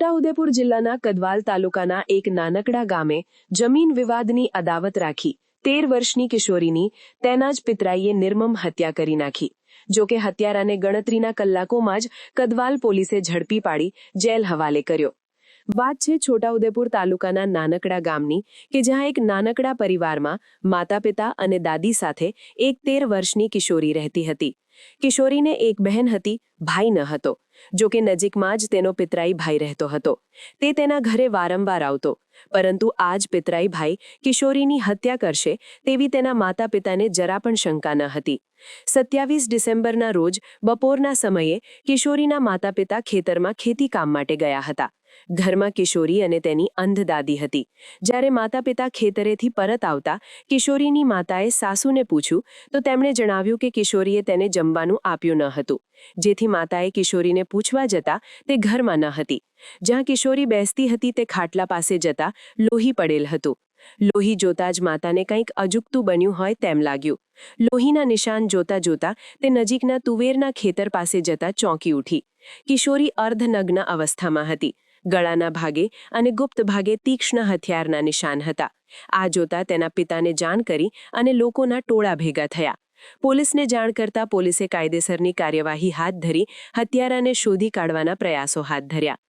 છોટાઉદેપુર જિલ્લાના કદવાલ તાલુકાના એક નાનકડા ગામે જમીન વિવાદની અદાવત રાખી 13 વર્ષની કિશોરીની તેના જ પિતરાઈએ નિર્મમ હત્યા કરી નાખી। જોકે હત્યારાને ગણતરીના કલાકોમાં જ કદવાલ પોલીસે ઝડપી પાડી જેલ હવાલે કર્યો। વાત છે છોટાઉદેપુર તાલુકાના નાનકડા ગામની કે જ્યાં એક નાનકડા પરિવારમાં માતા પિતા અને દાદી સાથે એક 13 વર્ષની કિશોરી રહેતી હતી। કિશોરીને એક બહેન હતી, ભાઈ ન હતો। જોકે નજીકમાં જ તેનો પિતરાઈ ભાઈ રહેતો હતો। તે તેના ઘરે વારંવાર આવતો, પરંતુ આ જ પિતરાઈ ભાઈ કિશોરીની હત્યા કરશે તેવી તેના માતા પિતાને જરા પણ શંકા ન હતી। 27 ડિસેમ્બરના રોજ બપોરના સમયે કિશોરીના માતા પિતા ખેતરમાં ખેતી કામ માટે ગયા હતા। ઘરમાં કિશોરી અને તેની અંધ દાદી હતી। જ્યારે માતા પિતા ખેતરેથી પરત આવતા કિશોરીની માતાએ સાસુને પૂછ્યું તો તેમણે જણાવ્યું કે કિશોરીએ તેને જમવાનું આપ્યું ન હતું। જેથી માતાએ કિશોરીને પૂછવા જતા તે ઘરમાં ન હતી। જ્યાં કિશોરી બેસતી હતી તે ખાટલા પાસે જતા લોહી પડેલ હતું। લોહી જોતા જ માતાને કંઈક અજુગતું બન્યું હોય તેમ લાગ્યું। લોહીના નિશાન જોતા જોતા તે નજીકના તુવેરના ખેતર પાસે જતા ચોંકી ઉઠી। કિશોરી અર્ધનગ્ન અવસ્થામાં હતી। ગળાના ભાગે અને ગુપ્ત ભાગે તીક્ષ્ણ હથિયારના નિશાન હતા। આ જોતા તેના પિતાને જાણ કરી અને લોકોના ટોળા ભેગા થયા। પોલીસને જાણ કરતા પોલીસે કાયદેસરની કાર્યવાહી હાથ ધરી હત્યારાને શોધી કાઢવાના પ્રયાસો હાથ ધર્યા।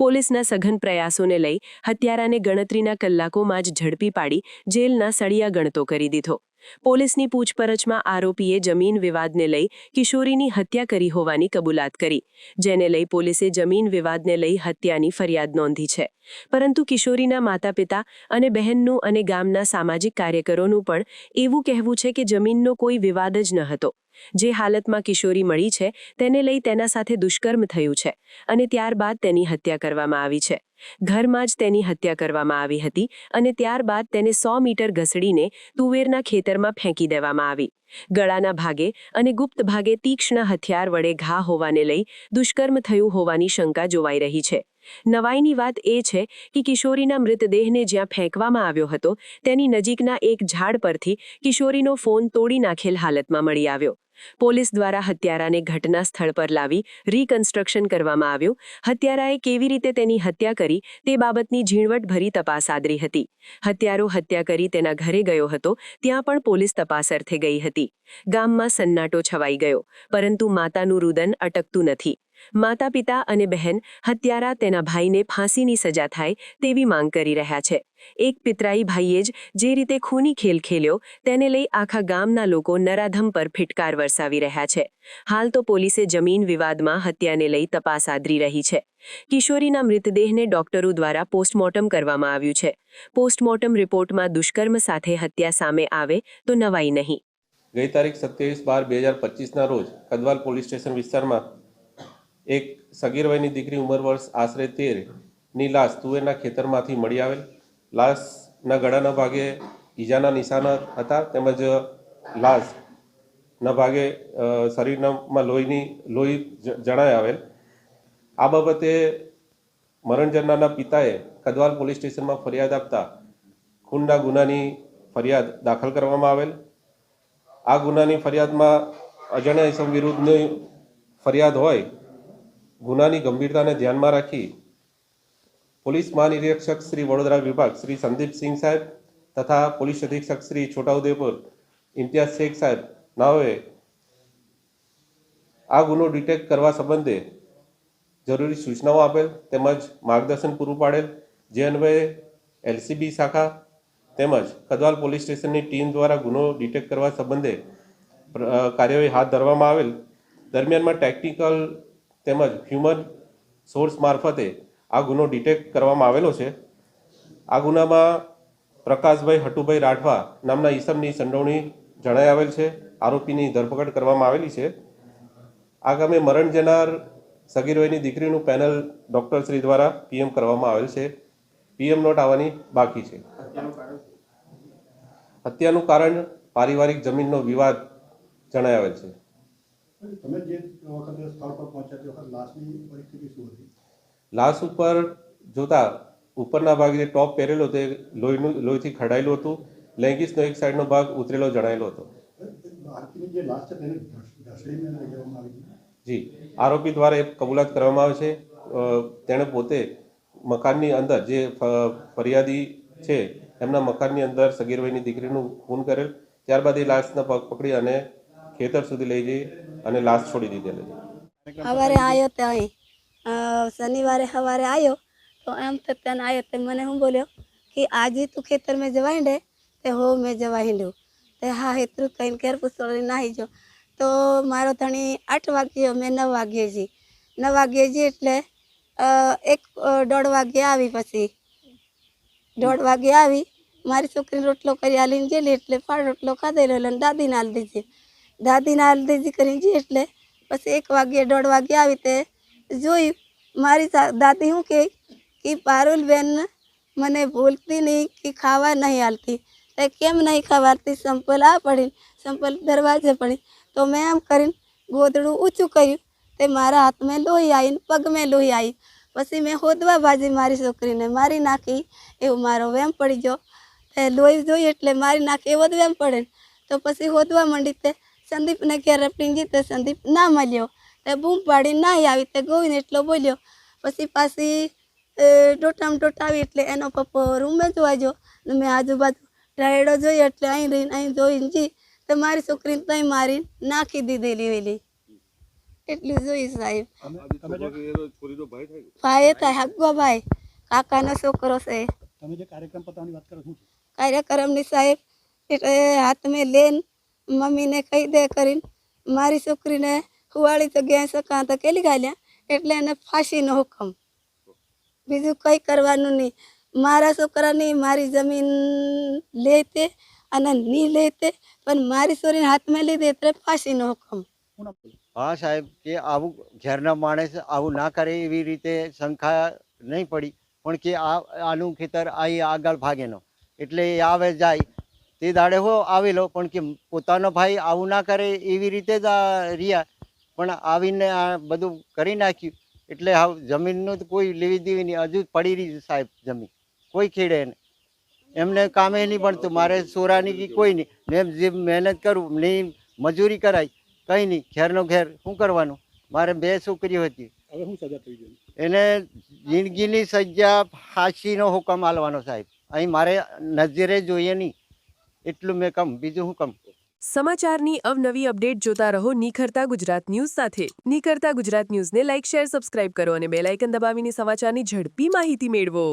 પોલીસના સઘન પ્રયાસોને લઈ હત્યારાને ગણતરીના કલાકોમાં જ ઝડપી પાડી જેલના સળિયા ગણતો કરી દીધો। પોલીસની પૂછપરછમાં આરોપીએ જમીન વિવાદને લઈ કિશોરીની હત્યા કરી હોવાની કબૂલાત કરી, જેને લઈ પોલીસે જમીન વિવાદને લઈ હત્યાની ફરિયાદ નોંધી છે। પરંતુ કિશોરીના માતા પિતા અને બહેનનું અને ગામના સામાજિક કાર્યકરોનું પણ એવું કહેવું છે કે જમીનનો કોઈ વિવાદ જ ન હતો। જે હાલતમાં કિશોરી મળી છે તેને લઈ તેના સાથે દુષ્કર્મ થયું છે અને ત્યારબાદ તેની હત્યા કરવામાં આવી છે। ઘરમાં જ તેની હત્યા કરવામાં આવી હતી અને ત્યારબાદ તેને 100 મીટર ઘસડીને તુવેરના ખેતરમાં ફેંકી દેવામાં આવી। ગળાના ભાગે અને ગુપ્ત ભાગે તીક્ષ્ણ હથિયાર વડે ઘા હોવાને લઈ દુષ્કર્મ થયું હોવાની શંકા જોવાઈ રહી છે। નવાઈની વાત એ છે કે કિશોરીના મૃતદેહને જ્યાં ફેંકવામાં આવ્યો હતો તેની નજીકના એક ઝાડ પરથી કિશોરીનો ફોન તોડી નાખેલ હાલતમાં મળી આવ્યો। પોલીસ દ્વારા હત્યારાને ઘટના સ્થળ પર લાવી રીકન્સ્ટ્રક્શન કરવામાં આવ્યું। હત્યારાએ કેવી રીતે તેની હત્યા કરી તે બાબતની ઝીણવટભરી તપાસ આદરી હતી। હત્યારો હત્યા કરી તેના ઘરે ગયો હતો ત્યાં પણ પોલીસ તપાસ અર્થે ગઈ હતી। ગામમાં સન્નાટો છવાઈ ગયો, પરંતુ માતાનું રુદન અટકતું નથી। માતા પિતા અને બહેન હત્યારા તેના ભાઈને ફાંસીની સજા થાય તેવી માંગ કરી રહ્યા છે। એક પિતરાઈ ભાઈએ જ જે રીતે ખૂની ખેલ ખેલ્યો તેને લઈ આખા ગામના લોકો નરાધમ પર ફિટકાર વરસાવી રહ્યા છે। હાલ તો પોલીસે જમીન વિવાદમાં હત્યાને લઈ તપાસ આદરી રહી છે। કિશોરીના મૃતદેહને ડોક્ટરો દ્વારા પોસ્ટમોર્ટમ કરવામાં આવ્યું છે। પોસ્ટમોર્ટમ રિપોર્ટમાં દુષ્કર્મ સાથે હત્યા સામે આવે તો નવાઈ નહીં। ગઈ તારીખ 27/12/2025ના રોજ કદવાલ પોલીસ સ્ટેશન વિસ્તારમાં એક સગીર વયની દીકરી ઉંમર વર્ષ આશરે 13ની લાશ તુવેરના ખેતરમાંથી મળી આવેલ। લાશના ગળાના ભાગે ઈજાના નિશાન હતા, તેમજ લાશના ભાગે શરીરમાં લોહી જણાઈ આવેલ। આ બાબતે મરણ જનારના પિતાએ કદવાલ પોલીસ સ્ટેશનમાં ફરિયાદ આપતા ખૂનના ગુનાની ફરિયાદ દાખલ કરવામાં આવેલ। આ ગુનાની ફરિયાદમાં અજાણ્યા ઇસમ વિરુદ્ધની ફરિયાદ હોય, ગુનાની ગંભીરતાને ધ્યાનમાં રાખી પોલીસ મહાનિરીક્ષક શ્રી વડોદરા વિભાગ શ્રી સંદીપસિંહ સાહેબ તથા પોલીસ અધિક્ષક શ્રી છોટાઉદેપુર ઇમ્તિયાઝ શેખ સાહેબ નાઓએ આ ગુનો ડિટેક્ટ કરવા સંબંધે જરૂરી સૂચનાઓ આપેલ તેમજ માર્ગદર્શન પૂરું પાડેલ। જે અન્વયે LCB શાખા તેમજ કદવાલ પોલીસ સ્ટેશનની ટીમ દ્વારા ગુનો ડિટેક્ટ કરવા સંબંધે કાર્યવાહી હાથ ધરવામાં આવેલ। દરમિયાનમાં ટેકનિકલ તેમજ હ્યુમન સોર્સ મારફતે આ ગુનો ડિટેક્ટ કરવામાં આવેલો છે। આ ગુનામાં પ્રકાશભાઈ હટુભાઈ રાઠવા નામના ઈસમની સંડોવણી જણાઈ આવેલ છે। આરોપીની ધરપકડ કરવામાં આવેલી છે। આગામી મરણ જનાર સગીર વયની દીકરીનું પેનલ ડોક્ટર શ્રી દ્વારા PM કરવામાં આવેલ છે। PM નોટ આવવાની બાકી છે। હત્યાનું કારણ પારિવારિક જમીનનો વિવાદ જણાઈ આવેલ છે। લાશ ઉપર જોતા ઉપરના ભાગે ટોપ પહેરેલો તે લોહીથી ખડાયેલું હતું। લેગીસનો એક સાઈડનો ભાગ ઉતરેલો જણાયેલો હતો। જી, આરોપી દ્વારા એક કબૂલાત કરવામાં આવે છે। તેણે પોતે મકાનની અંદર જે ફરિયાદી છે એમના મકાનની અંદર સગીરભાઈની દીકરીનું ખૂન કરેલ. ત્યારબાદ એ લાશને પગ પકડી અને ખેતર સુધી લઈ જઈ અને લાશ છોડી દીધેલી. સવારે આવ્યો તે અહીં શનિવારે સવારે આવ્યો તો એમ તો ત્યાં આવ્યો તે મને હું બોલ્યો કે આજે તું ખેતર में જવા હિંડે તે હો મેં જવા હિંડ્યું તે હા એટલું કહીને ઘેર પૂછોડી નાહી જો તો મારો ધણી 8 વાગ્યો મેં 9 વાગ્યે જી 9 વાગ્યે જી એટલે 1:30 વાગ્યે આવી પછી 1:30 વાગ્યે આવી મારી છોકરીને રોટલો કરી આલીને ગયેલી એટલે ફાળ રોટલો ખાધેલો એટલે દાદીને આલી દીધી કરીને જી એટલે પછી 1 વાગ્યે 1:30 વાગ્યે આવી તે જોયું મારી દાદી શું કહે કે પારુલબેન મને ભૂલતી નહીં કે ખાવા નહીં આલતી તે કેમ નહીં ખાવાતી સંપલ આ પડી સંપલ દરવાજે પડી તો મેં એમ કરીને ગોદડું ઊંચું કર્યું તે મારા હાથમાં લોહી આવીને પગમાં લોહી આવી પછી મેં હોદવા ભાજી મારી છોકરીને મારી નાખી એવું મારો વેમ પડી ગયો તે લોહી જોઈ એટલે મારી નાખી એવો જ વેમ પડે તો પછી હોદવા માંડી તે સંદીપને ઘેર રપટીને જીતે સંદીપ ના મળ્યો તે બૂમ પાડી ના આવી તે ગોવીને એટલો બોલ્યો પછી પાછી ડોટામાં ડોટા આવી એટલે એનો પપ્પો રૂમે જોવા ગયો ને મેં આજુબાજુ રાયડો જોઈ એટલે અહીં જોઈને જી તો મારી છોકરીને ત્યાં મારીને નાખી દીધેલી વેલી એટલું જોઈ સાહેબ. ભાઈ થાય હગવો ભાઈ કાકાનો છોકરો છે. કાર્યક્રમની સાહેબ એટલે હાથમાં લઈને મમ્મીને કહી દે કરીને મારી છોકરીને હુવાળી જગ્યાએ સકા તો કેલી ગાલ્યા એટલે એને ફાંસીનો હુકમ બીજું કંઈ કરવાનું નહીં. મારા છોકરાની મારી જમીન લેતે અને નહીં લેતે પણ મારી છોરીને હાથમાં લીધી એટલે ફાંસીનો હુકમ. હા સાહેબ કે આવું ઘેરના માણસ આવું ના કરે એવી રીતે શંકા નહીં પડી પણ કે આનું ખેતર અહીં આગળ ભાગેનો એટલે એ આવે જાય તે દાડે હો આવેલો પણ કે પોતાનો ભાઈ આવું ના કરે એવી રીતે જ રહ્યા પણ આવીને આ બધું કરી નાખ્યું એટલે હાવ જમીનનું તો કોઈ લેવી દેવી નહીં હજુ પડી રહી સાહેબ જમીન કોઈ ખેડે ને એમને કામે નહીં ભણતું મારે સોરાની કે કોઈ નહીં ને જે મહેનત કરું નહીં મજૂરી કરાય કંઈ નહીં ઘેરનો ઘેર શું કરવાનું મારે 2 છોકરીઓ હતી એને જિંદગીની સજા ફાંસીનો હુકમ આલવાનો સાહેબ અહીં મારે નજરે જોઈએ નહીં એટલું મેં કમ બીજું હું કમ. સમાચારની અવનવી અપડેટ જોતા રહો નિખરતા ગુજરાત ન્યૂઝ સાથે. નિખરતા ગુજરાત ન્યૂઝને લાઇક શેર સબસ્ક્રાઇબ કરો અને બેલ આઇકન દબાવીને સમાચારની ઝડપી માહિતી મેળવો.